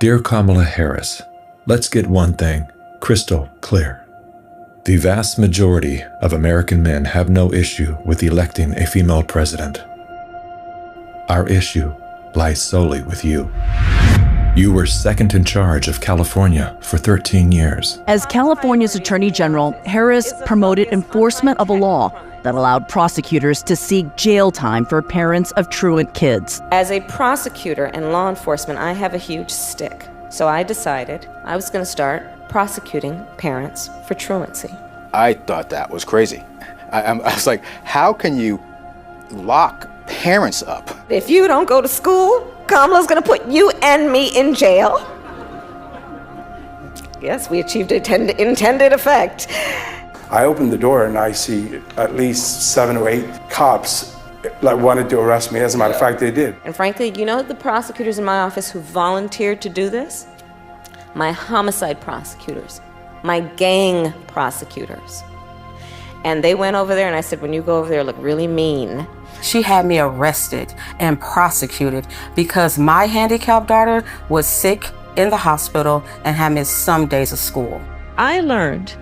Dear Kamala Harris, let's get one thing crystal clear. The vast majority of American men have no issue with electing a female president. Our issue lies solely with you. You were second in charge of California for 13 years. As California's Attorney General, Harris promoted enforcement of a law that allowed prosecutors to seek jail time for parents of truant kids. As a prosecutor and law enforcement, I have a huge stick. So I decided I was going to start prosecuting parents for truancy. I thought that was crazy. I was like, how can you lock parents up? If you don't go to school, Kamala's going to put you and me in jail. Yes, we achieved intended effect. I opened the door and I see at least 7 or 8 cops wanted to arrest me. As a matter of fact, they did. And frankly, you know the prosecutors in my office who volunteered to do this? My homicide prosecutors, my gang prosecutors. And they went over there and I said, when you go over there, look really mean. She had me arrested and prosecuted because my handicapped daughter was sick in the hospital and had missed some days of school. I learned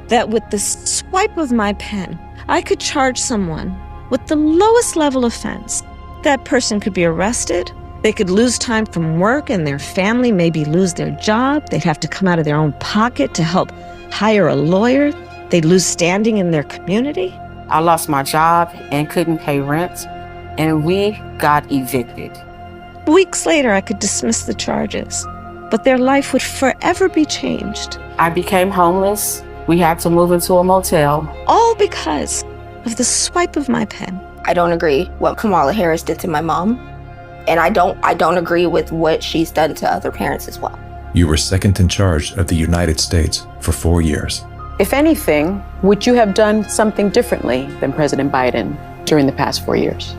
that with the swipe of my pen, I could charge someone with the lowest level offense. That person could be arrested, they could lose time from work, and their family maybe lose their job. They'd have to come out of their own pocket to help hire a lawyer. They'd lose standing in their community. I lost my job and couldn't pay rent, and we got evicted. Weeks later, I could dismiss the charges, but their life would forever be changed. I became homeless. We had to move into a motel. All because of the swipe of my pen. I don't agree what Kamala Harris did to my mom, and I don't agree with what she's done to other parents as well. You were second in charge of the United States for 4 years. If anything, would you have done something differently than President Biden during the past 4 years?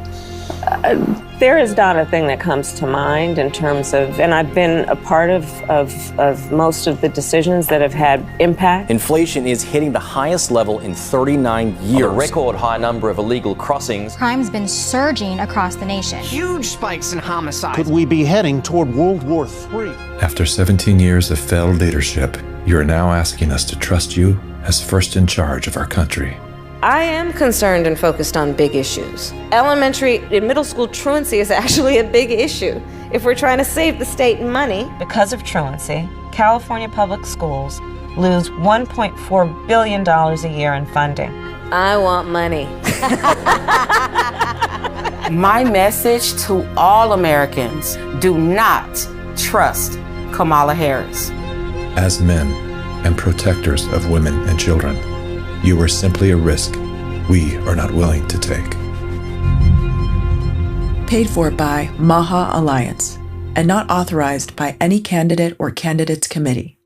There is not a thing that comes to mind in terms of, and I've been a part of most of the decisions that have had impact. Inflation is hitting the highest level in 39 years. A record high number of illegal crossings. Crime's been surging across the nation. Huge spikes in homicides. Could we be heading toward World War III? After 17 years of failed leadership, you are now asking us to trust you as first in charge of our country. I am concerned and focused on big issues. Elementary and middle school truancy is actually a big issue. If we're trying to save the state money. Because of truancy, California public schools lose $1.4 billion a year in funding. I want money. My message to all Americans, do not trust Kamala Harris. As men and protectors of women and children, you are simply a risk we are not willing to take. Paid for by Maha Alliance and not authorized by any candidate or candidates committee.